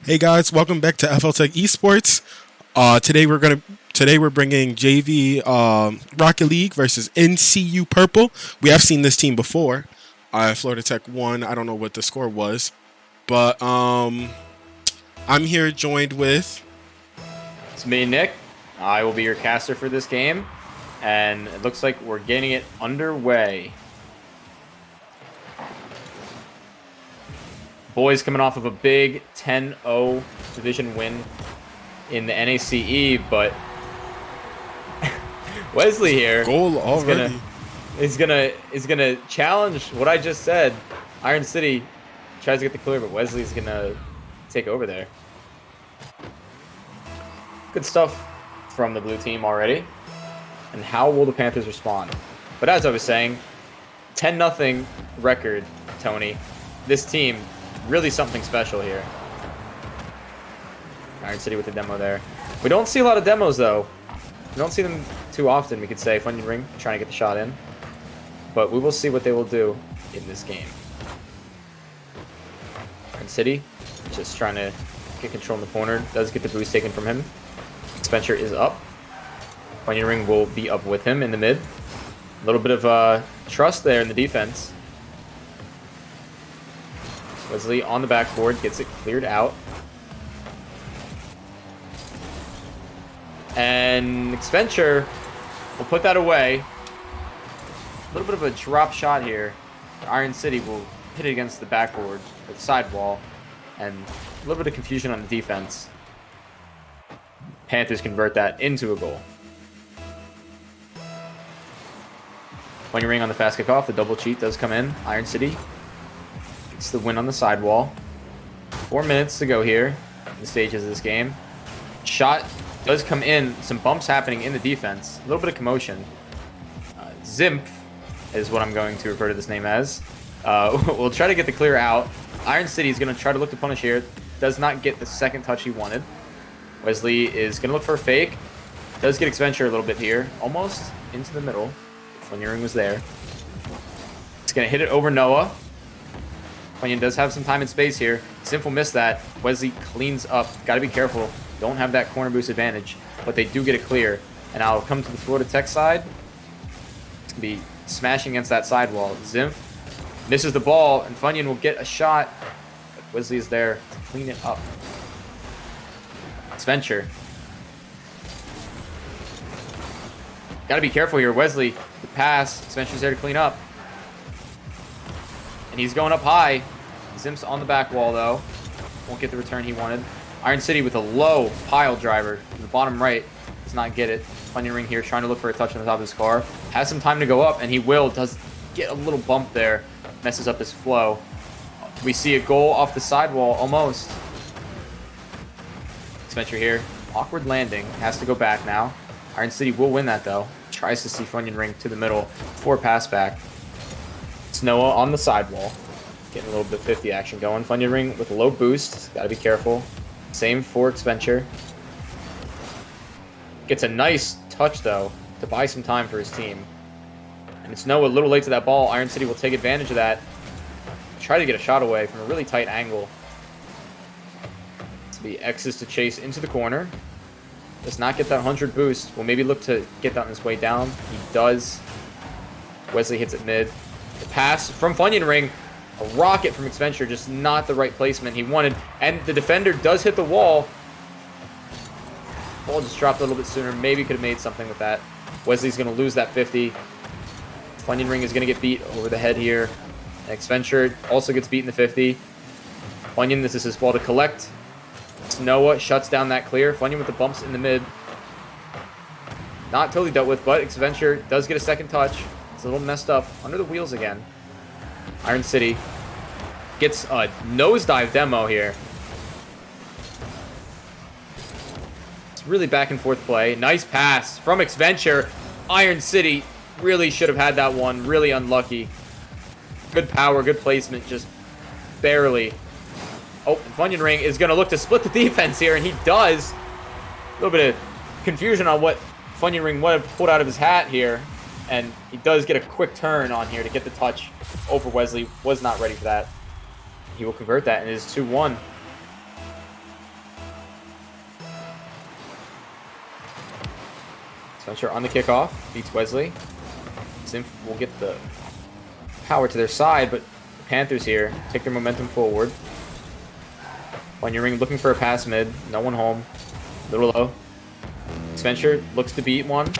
Hey guys, welcome back to FL Tech Esports. Today we're bringing JV Rocket League versus NCU Purple. We have seen this team before. Florida Tech won. I don't know what the score was, but I'm here joined with. It's me, Nick. I will be your caster for this game, and it looks like we're getting it underway. Boys coming off of a big 10-0 division win in the NECC, but Wesley here Goal already. is gonna challenge what I just said. Iron City tries to get the clear, but Wesley's gonna take over there. Good stuff from the blue team already. And how will the Panthers respond? But as I was saying, 10-0 record, Tony. This team, really something special here. Iron City with the demo there. We don't see a lot of demos, though. We don't see them too often, we could say. FunionRing trying to get the shot in. But we will see what they will do in this game. Iron City just trying to get control in the corner. Does get the boost taken from him. XVenture is up. FunionRing will be up with him in the mid. A little bit of trust there in the defense. Wesley on the backboard, gets it cleared out. And XVenture will put that away. A little bit of a drop shot here. Iron City will hit it against the backboard, or the sidewall, and a little bit of confusion on the defense. Panthers convert that into a goal. FunionRing on the fast kickoff. The double cheat does come in. Iron City gets the win on the sidewall. 4 minutes to go here in the stages of this game. Shot does come in. Some bumps happening in the defense. A little bit of commotion. Zimph is what I'm going to refer to this name as. We'll try to get the clear out. Iron City is going to try to look to punish here. Does not get the second touch he wanted. Wesley is going to look for a fake. Does get XVenture a little bit here. Almost into the middle. FunionRing was there. It's going to hit it over Noah. Funion does have some time and space here. Zimph will miss that. Wesley cleans up. Got to be careful. Don't have that corner boost advantage. But they do get it clear. And I'll come to the Florida Tech side. It's going to be smashing against that sidewall. Zimph misses the ball. And Funion will get a shot. But Wesley is there to clean it up. XVenture. Got to be careful here. Wesley, the pass. XVenture's there to clean up. And he's going up high. Zimph's on the back wall, though. Won't get the return he wanted. Iron City with a low pile driver in the bottom right. Does not get it. FunionRing here trying to look for a touch on the top of his car. Has some time to go up, and he will. Does get a little bump there. Messes up his flow. We see a goal off the sidewall, almost. XVenture here. Awkward landing. Has to go back now. Iron City will win that, though. Tries to see FunionRing to the middle for pass back. It's Noah on the sidewall. Getting a little bit of 50 action going. FunionRing with a low boost. Got to be careful. Same for XVenture. Gets a nice touch, though, to buy some time for his team. And it's Noah a little late to that ball. Iron City will take advantage of that. Try to get a shot away from a really tight angle. It's be X's to chase into the corner. Does not get that 100 boost. Will maybe look to get that on his way down. He does. Wesley hits it mid. The pass from FunionRing. A rocket from XVenture. Just not the right placement he wanted. And the defender does hit the wall. Ball just dropped a little bit sooner. Maybe could have made something with that. Wesley's going to lose that 50. FunionRing is going to get beat over the head here. And XVenture also gets beat in the 50. Funion, this is his ball to collect. It's Noah shuts down that clear. Funion with the bumps in the mid. Not totally dealt with, but XVenture does get a second touch. It's a little messed up. Under the wheels again. Iron City gets a nosedive demo here. It's really back and forth play. Nice pass from XVenture. Iron City really should have had that one. Really unlucky. Good power, good placement, just barely. Oh, and FunionRing is going to look to split the defense here, and he does. A little bit of confusion on what FunionRing would have pulled out of his hat here. And he does get a quick turn on here to get the touch over Wesley. Was not ready for that. He will convert that, and it is 2-1. XVenture on the kickoff. Beats Wesley. Zinf will get the power to their side, but the Panthers here take their momentum forward. FunionRing looking for a pass mid. No one home. Little low. XVenture looks to beat one.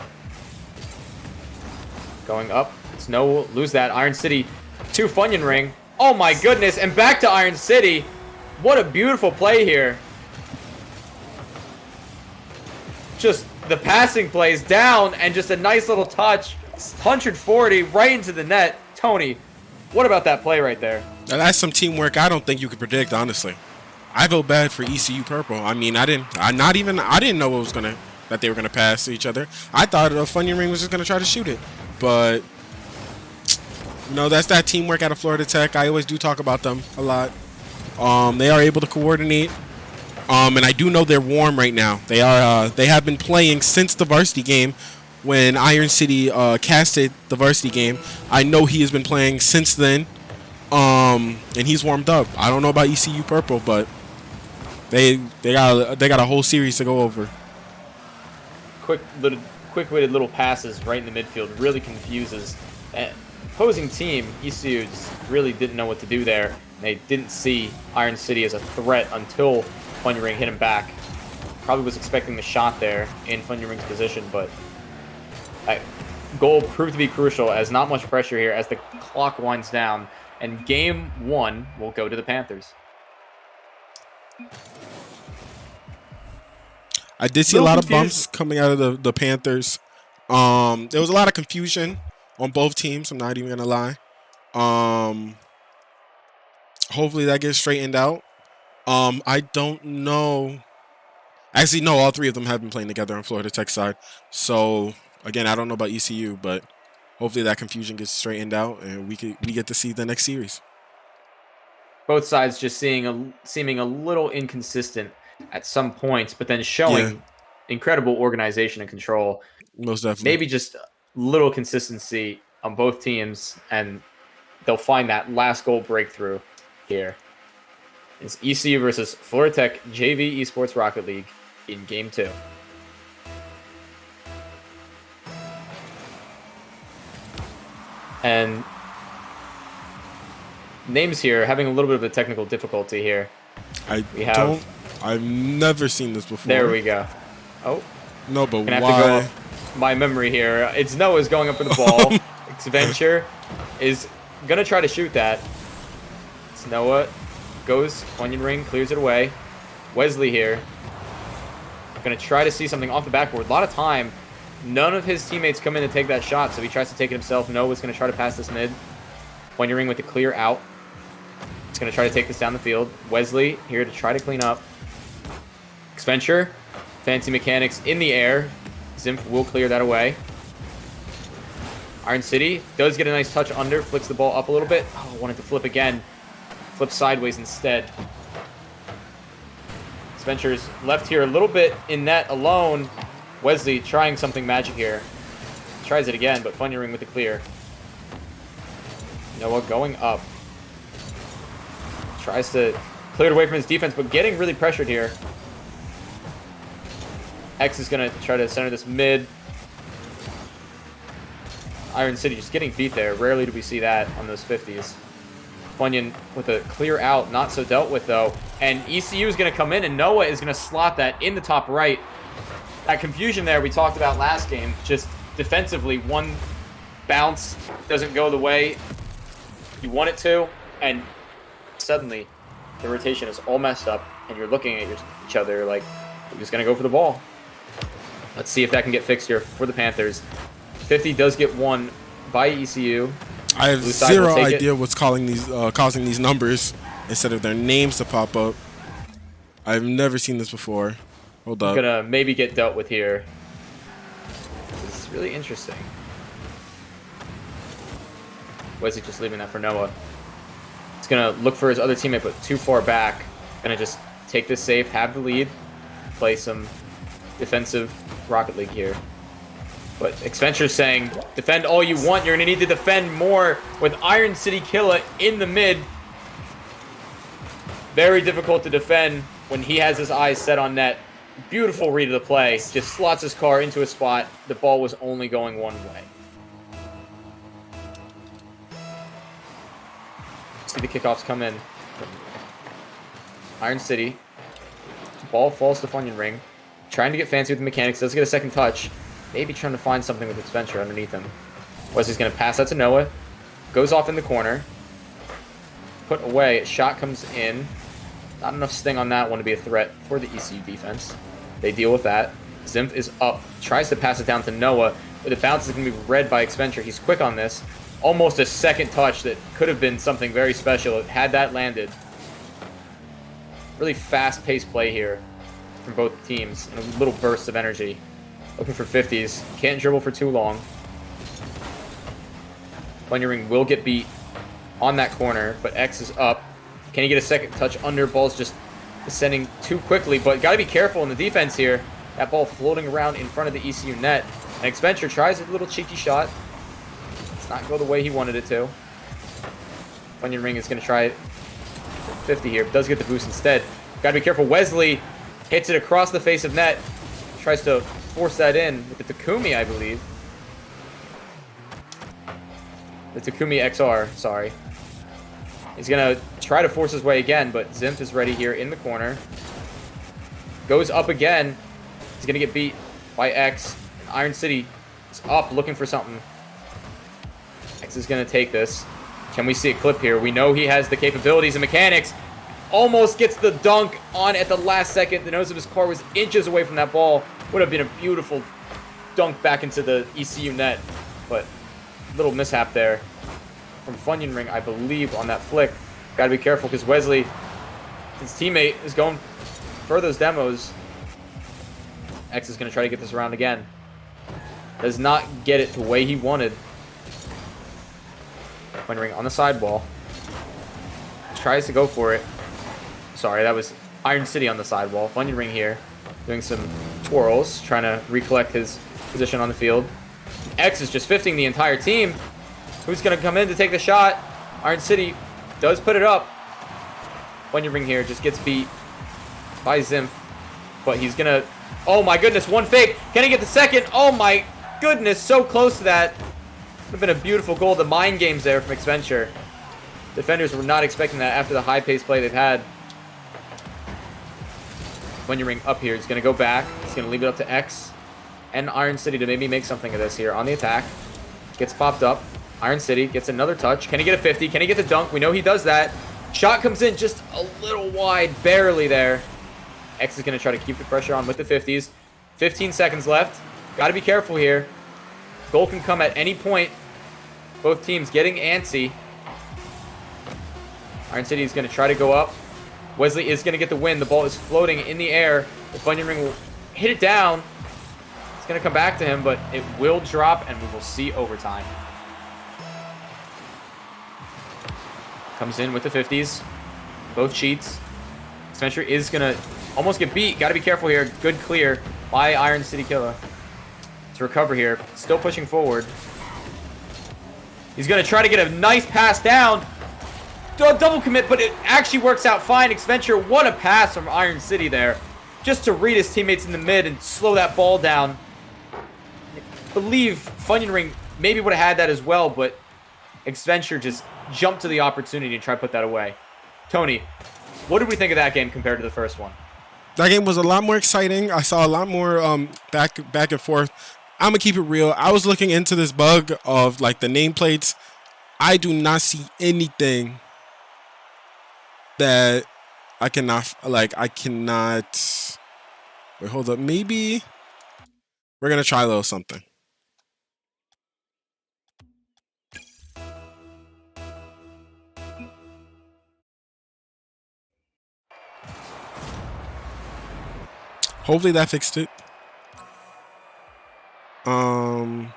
Going up. It's no lose that. Iron City to FunionRing. Oh my goodness. And back to Iron City. What a beautiful play here. Just the passing plays down and just a nice little touch. 140 right into the net. Tony, what about that play right there? Now, that's some teamwork I don't think you could predict, honestly. I feel bad for ECU Purple. I mean, I didn't know that they were gonna pass to each other. I thought FunionRing was just gonna try to shoot it, but no, that's that teamwork out of Florida Tech. I always do talk about them a lot. They are able to coordinate, and I do know they're warm right now. They have been playing since the varsity game when Iron City casted the varsity game. I know he has been playing since then, and he's warmed up. I don't know about ECU Purple, but they got a whole series to go over. Quick-witted little passes right in the midfield really confuses opposing team. ECU just really didn't know what to do there. They didn't see Iron City as a threat until FunionRing hit him back. Probably was expecting the shot there in FunionRing's position, but that goal proved to be crucial as not much pressure here as the clock winds down, and game one will go to the Panthers. I did see a lot of bumps coming out of the Panthers. There was a lot of confusion on both teams. I'm not even going to lie. Hopefully that gets straightened out. I don't know. Actually, no, all three of them have been playing together on Florida Tech side. So, again, I don't know about ECU, but hopefully that confusion gets straightened out and we get to see the next series. Both sides just seeming a little inconsistent at some points, but then showing incredible organization and control. Most definitely. Maybe just a little consistency on both teams, and they'll find that last goal breakthrough here. It's ECU versus Florida Tech JV Esports Rocket League in Game 2. And names here having a little bit of a technical difficulty here. I've never seen this before. There we go. Oh. No, but Gonna why? have to go off my memory here. It's Noah's going up for the ball. XVenture is going to try to shoot that. It's Noah. Goes. FunionRing clears it away. Wesley here. Going to try to see something off the backboard. A lot of time. None of his teammates come in to take that shot, so he tries to take it himself. Noah's going to try to pass this mid. FunionRing with the clear out. He's going to try to take this down the field. Wesley here to try to clean up. XVenture. Fancy mechanics in the air. Zinf will clear that away. Iron City does get a nice touch under. Flicks the ball up a little bit. Oh, wanted to flip again. Flip sideways instead. XVenture's left here a little bit in net alone. Wesley trying something magic here. Tries it again, but FunionRing with the clear. Noah going up. Tries to clear it away from his defense, but getting really pressured here. X is going to try to center this mid. Iron City just getting beat there. Rarely do we see that on those 50s. Funyon with a clear out, not so dealt with though. And ECU is going to come in, and Noah is going to slot that in the top right. That confusion there we talked about last game. Just defensively, one bounce doesn't go the way you want it to, and suddenly the rotation is all messed up, and you're looking at each other like, we're just going to go for the ball. Let's see if that can get fixed here for the Panthers. 50 does get won by ECU. I have zero idea what's causing these numbers instead of their names to pop up. I've never seen this before. Hold up. I'm gonna maybe get dealt with here. It's really interesting. Wesley just leaving that for Noah. He's gonna look for his other teammate, but too far back. Gonna just take this safe, have the lead, play some defensive Rocket League here. But XVenture's saying, defend all you want. You're going to need to defend more with Iron City Killa in the mid. Very difficult to defend when he has his eyes set on net. Beautiful read of the play. Just slots his car into a spot. The ball was only going one way. See the kickoffs come in. Iron City. Ball falls to FunionRing. Trying to get fancy with the mechanics. Does get a second touch. Maybe trying to find something with XVenture underneath him. Wesley's going to pass that to Noah. Goes off in the corner. Put away. Shot comes in. Not enough sting on that one to be a threat for the ECU defense. They deal with that. Zimph is up. Tries to pass it down to Noah. But the bounce is going to be read by XVenture. He's quick on this. Almost a second touch that could have been something very special had that landed. Really fast-paced play here from both teams. And a little burst of energy. Looking for 50s. Can't dribble for too long. FunionRing will get beat on that corner, but X is up. Can he get a second touch under? Ball's just descending too quickly, but got to be careful in the defense here. That ball floating around in front of the ECU net. And XVenture tries a little cheeky shot. Does not go the way he wanted it to. FunionRing is going to try 50 here, but does get the boost instead. Got to be careful. Wesley hits it across the face of net. Tries to force that in with the Takumi, I believe. The Takumi XR, sorry. He's going to try to force his way again, but Zimph is ready here in the corner. Goes up again. He's going to get beat by X. Iron City is up looking for something. X is going to take this. Can we see a clip here? We know he has the capabilities and mechanics. Almost gets the dunk on at the last second. The nose of his car was inches away from that ball. Would have been a beautiful dunk back into the ECU net. But little mishap there from FunionRing, I believe, on that flick. Got to be careful because Wesley, his teammate, is going for those demos. X is going to try to get this around again. Does not get it the way he wanted. FunionRing on the sidewall. Tries to go for it. Sorry, that was Iron City on the sidewall. FunionRing here doing some twirls, trying to recollect his position on the field. X is just 50ing the entire team. Who's going to come in to take the shot? Iron City does put it up. FunionRing here just gets beat by Zimph. But he's going to... Oh my goodness, one fake. Can he get the second? Oh my goodness, so close to that. Would have been a beautiful goal. The mind games there from XVenture. Defenders were not expecting that after the high-paced play they've had. FunionRing up here. He's going to go back. He's going to leave it up to X and Iron City to maybe make something of this here on the attack. Gets popped up. Iron City gets another touch. Can he get a 50? Can he get the dunk? We know he does that. Shot comes in just a little wide, barely there. X is going to try to keep the pressure on with the 50s. 15 seconds left. Got to be careful here. Goal can come at any point. Both teams getting antsy. Iron City is going to try to go up. Wesley is going to get the win. The ball is floating in the air. The FunionRing will hit it down. It's going to come back to him, but it will drop, and we will see overtime. Comes in with the 50s. Both cheats. XVenture is going to almost get beat. Got to be careful here. Good clear by Iron City Killer to recover here. Still pushing forward. He's going to try to get a nice pass down. Double commit, but it actually works out fine. XVenture, what a pass from Iron City there. Just to read his teammates in the mid and slow that ball down. I believe FunionRing maybe would have had that as well, but XVenture just jumped to the opportunity to try to put that away. Tony, what did we think of that game compared to the first one? That game was a lot more exciting. I saw a lot more back and forth. I'm going to keep it real. I was looking into this bug of like the nameplates. I do not see anything that I cannot, wait, hold up. Maybe we're going to try a little something. Hopefully that fixed it. I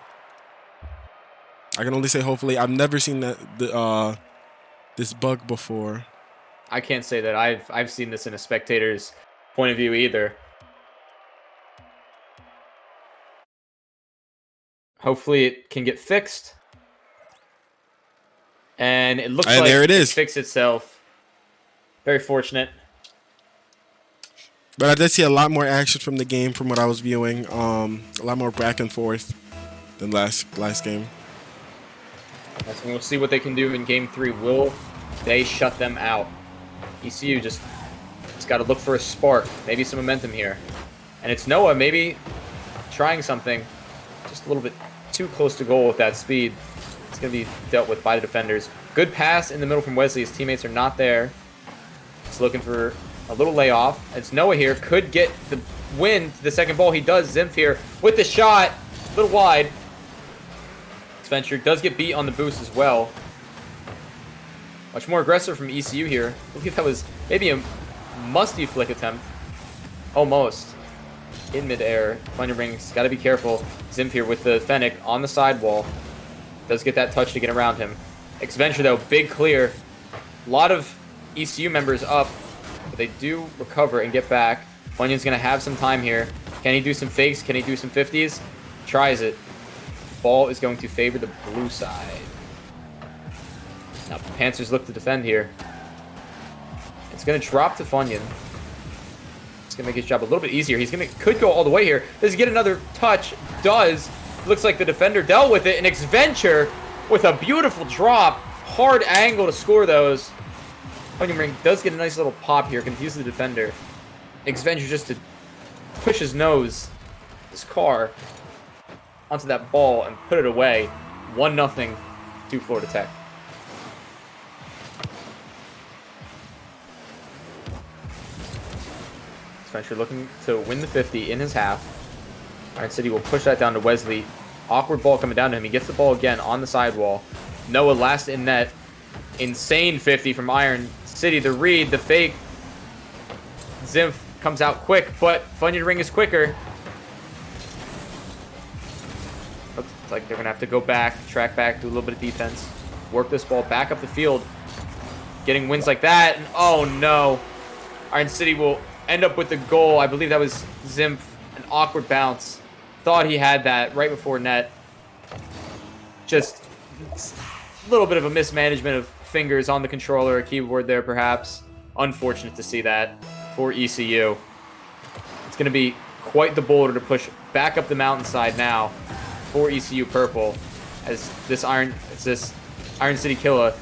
can only say hopefully. I've never seen this bug before. I can't say that I've seen this in a spectator's point of view either. Hopefully it can get fixed. And it looks like there it is. It fixed itself. Very fortunate. But I did see a lot more action from the game from what I was viewing. A lot more back and forth than last game. So we'll see what they can do in Game 3. Will they shut them out? ECU just got to look for a spark, maybe some momentum here. And it's Noah maybe trying something just a little bit too close to goal with that speed. It's going to be dealt with by the defenders. Good pass in the middle from Wesley. His teammates are not there. He's looking for a little layoff. It's Noah here. Could get the win to the second ball. He does. Zimph here with the shot. A little wide. XVenture does get beat on the boost as well. Much more aggressive from ECU here. I believe that was maybe a musty flick attempt. Almost. In midair. FunionRing's got to be careful. Zimph here with the Fennec on the sidewall. Does get that touch to get around him. XVenture though, big clear. A lot of ECU members up, but they do recover and get back. Funyun's going to have some time here. Can he do some fakes? Can he do some 50s? Tries it. Ball is going to favor the blue side. Now the Panthers look to defend here. It's going to drop to Funyon. It's going to make his job a little bit easier. Could go all the way here. Does he get another touch? Does. Looks like the defender dealt with it. And XVenture with a beautiful drop. Hard angle to score those. FunionRing does get a nice little pop here. Confuse the defender. XVenture just to push his nose, his car, onto that ball and put it away. 1-0 to Florida Tech. XVenture looking to win the 50 in his half. Iron City will push that down to Wesley. Awkward ball coming down to him. He gets the ball again on the sidewall. Noah last in net. Insane 50 from Iron City. The read, the fake. Zimph comes out quick, but FunionRing is quicker. Looks like they're going to have to go back, track back, do a little bit of defense. Work this ball back up the field. Getting wins like that. And oh no. Iron City will end up with the goal. I believe that was Zimph. An awkward bounce. Thought he had that right before net. Just a little bit of a mismanagement of fingers on the controller, a keyboard there perhaps. Unfortunate to see that for ECU. It's going to be quite the boulder to push back up the mountainside now for ECU Purple as this Iron City Killa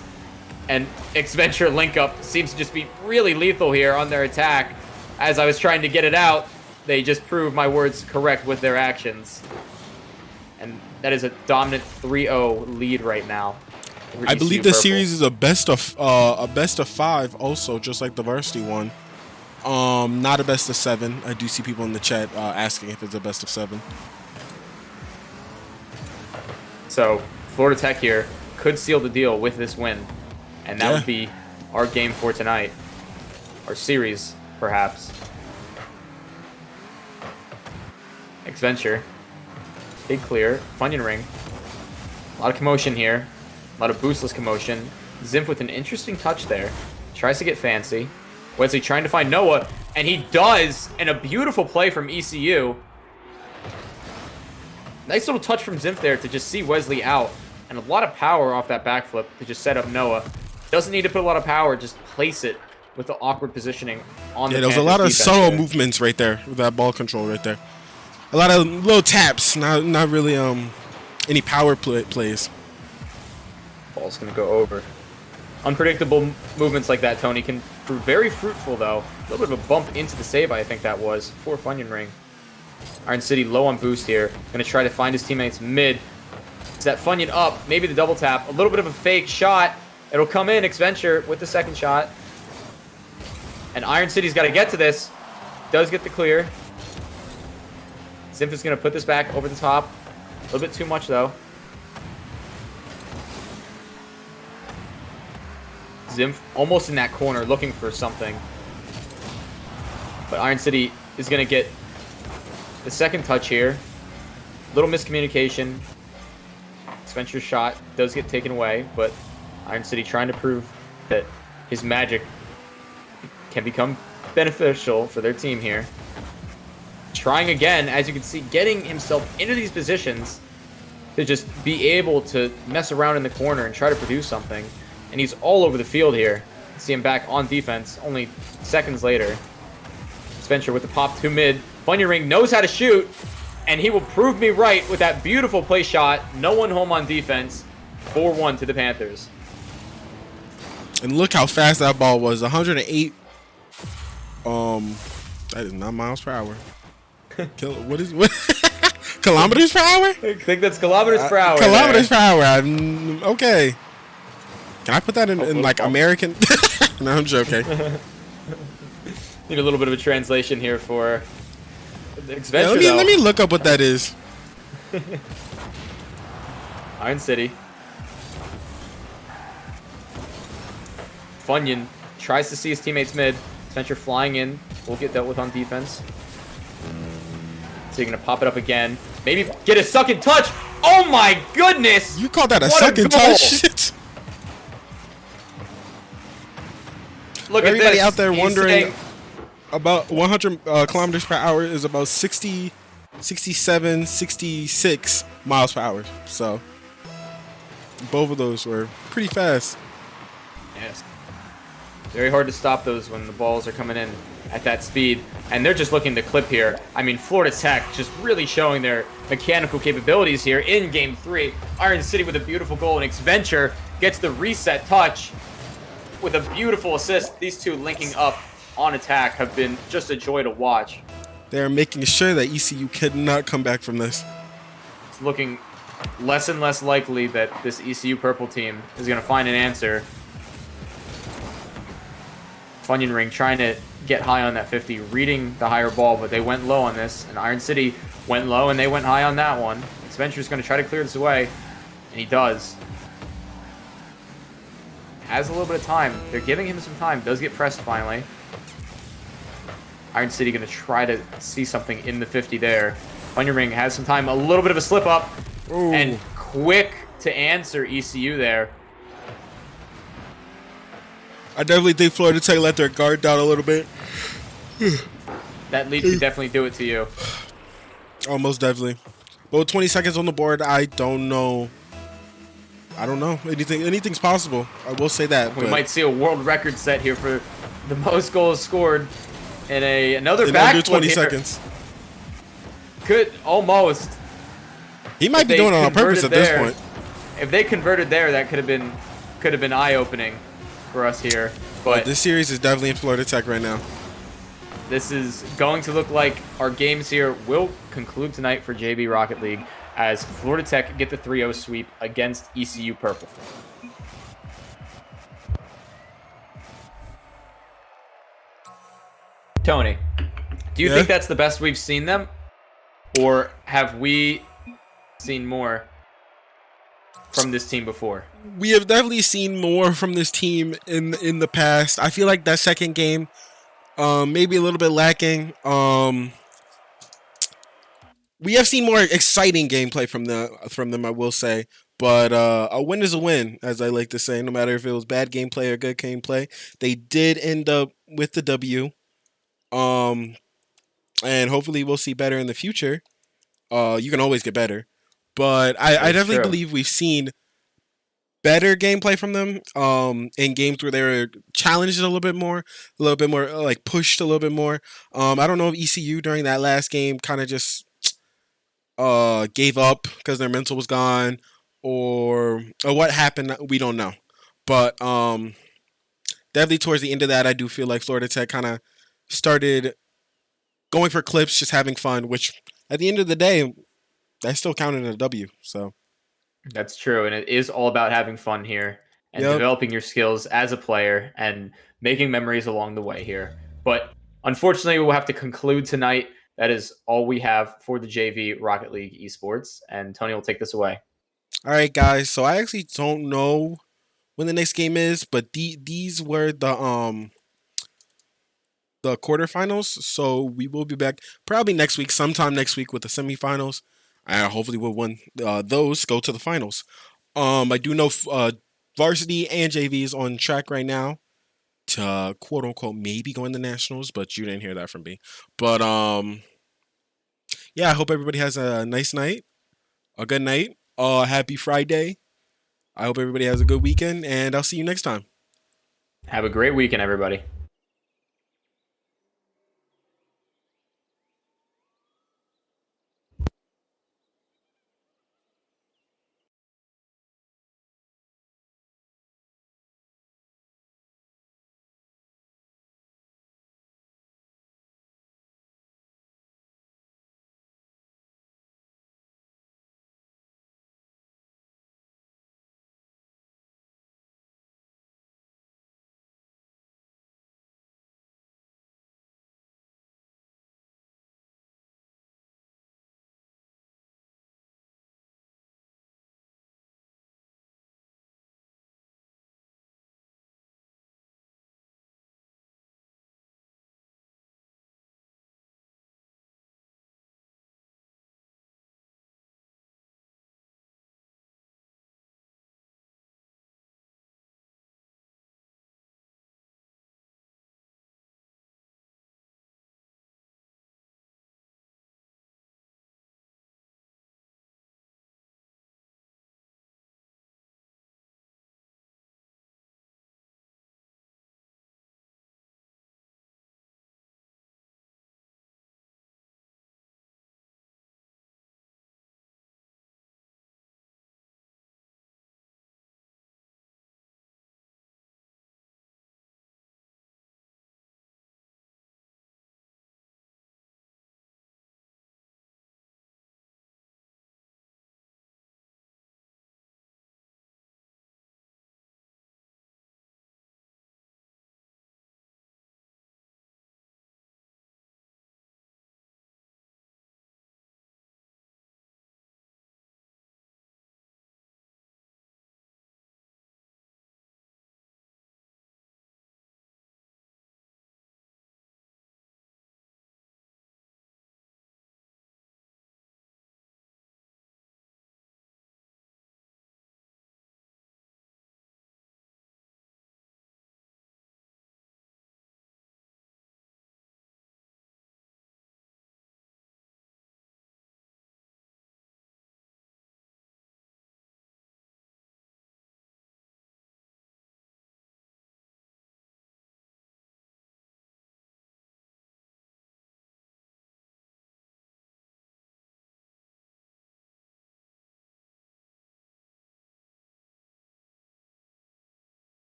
and XVenture link up seems to just be really lethal here on their attack. As I was trying to get it out, they just proved my words correct with their actions. And that is a dominant 3-0 lead right now. I believe the series is a best of 5 also, just like the varsity one. Not a best of 7. I do see people in the chat asking if it's a best of 7. So Florida Tech here could seal the deal with this win. And that would be our game for tonight. Our series, perhaps. XVenture. Big clear. FunionRing. A lot of commotion here. A lot of boostless commotion. Zimph with an interesting touch there. Tries to get fancy. Wesley trying to find Noah. And he does. And a beautiful play from ECU. Nice little touch from Zimph there to just see Wesley out. And a lot of power off that backflip to just set up Noah. Doesn't need to put a lot of power. Just place it with the awkward positioning on the there was a lot of subtle movements right there with that ball control right there. A lot of little taps. Not really any power plays. Ball's going to go over. Unpredictable movements like that, Tony, can prove very fruitful, though. A little bit of a bump into the save, I think that was, for FunionRing. Iron City low on boost here. Going to try to find his teammates mid. Is that Funyon up? Maybe the double tap. A little bit of a fake shot. It'll come in. XVenture with the second shot. And Iron City's got to get to this. Does get the clear. Zimph is going to put this back over the top. A little bit too much, though. Zimph almost in that corner looking for something. But Iron City is going to get the second touch here. Little miscommunication. XVenture's shot does get taken away, but Iron City trying to prove that his magic can become beneficial for their team here. Trying again, as you can see, getting himself into these positions to just be able to mess around in the corner and try to produce something. And he's all over the field here. See him back on defense only seconds later. XVenture with the pop to mid. FunionRing knows how to shoot, and he will prove me right with that beautiful play shot. No one home on defense. 4-1 to the Panthers. And look how fast that ball was. 108. That is not miles per hour. What is what? Kilometers per hour? I think that's kilometers per hour. Kilometers per hour. Okay. Can I put that in like American? No, I'm joking. Need a little bit of a translation here for XVenture. Yeah, let me look up what that is. Iron City. Funyon tries to see his teammates mid. XVenture flying in. Will get dealt with on defense. So you're going to pop it up again. Maybe get a second touch. Oh my goodness! You call that a What second goal. touch? Look at Everybody this. out there He's wondering saying, about 100 kilometers per hour is about 60, 67, 66 miles per hour. So both of those were pretty fast. yes. Very hard to stop those when the balls are coming in at that speed. And they're just looking to clip here. I mean, Florida Tech just really showing their mechanical capabilities here in Game 3. Iron City with a beautiful goal, and XVenture gets the reset touch with a beautiful assist. These two linking up on attack have been just a joy to watch. They're making sure that ECU cannot come back from this. It's looking less and less likely that this ECU purple team is going to find an answer. FunionRing trying to get high on that 50, reading the higher ball, but they went low on this, and Iron City went low and they went high on that one. XVenture's going to try to clear this away, and he does. Has a little bit of time. They're giving him some time. Does get pressed finally. Iron City going to try to see something in the 50 there. FunionRing has some time. A little bit of a slip up. Ooh. And quick to answer ECU there. I definitely think Florida Tech let their guard down a little bit. That lead could definitely do it to you. Almost definitely. But with 20 seconds on the board, I don't know. Anything's possible. I will say that. We might see a world record set here for the most goals scored in another in backflip under 20 here. seconds. Could almost. He might If be they doing it on purpose at this there- point. If they converted there, that could have been eye-opening for us here. But This series is definitely in Florida Tech right now. this is going to look like our games here will conclude tonight for JV Rocket League as Florida Tech get the 3-0 sweep against ECU Purple. Tony, do you Yeah? think that's the best we've seen them? Or have we seen more from this team before? We have definitely seen more from this team in the past. I feel like that second game, maybe a little bit lacking. We have seen more exciting gameplay from them, I will say. But a win is a win, as I like to say. No matter if it was bad gameplay or good gameplay, they did end up with the W. And hopefully we'll see better in the future. You can always get better, but I definitely true. believe we've seen better gameplay from them in games where they were challenged a little bit more like pushed a little bit more. I don't know if ECU during that last game kind of just gave up because their mental was gone or what happened. We don't know, but definitely towards the end of that, I do feel like Florida Tech kind of started going for clips, just having fun, which at the end of the day, that still counted as a W. So That's true, and it is all about having fun here and Yep. developing your skills as a player and making memories along the way here. But unfortunately, we'll have to conclude tonight. That is all we have for the JV Rocket League esports, and Tony will take this away. all right, guys. So I actually don't know when the next game is, but these were the quarterfinals. So we will be back probably next week, sometime next week with the semifinals. Hopefully we'll win those, go to the finals. I do know varsity and JV is on track right now to quote unquote maybe go in the nationals, but you didn't hear that from me. But yeah, I hope everybody has a nice night, a good night, happy Friday. I hope everybody has a good weekend, and I'll see you next time. Have a great weekend, everybody.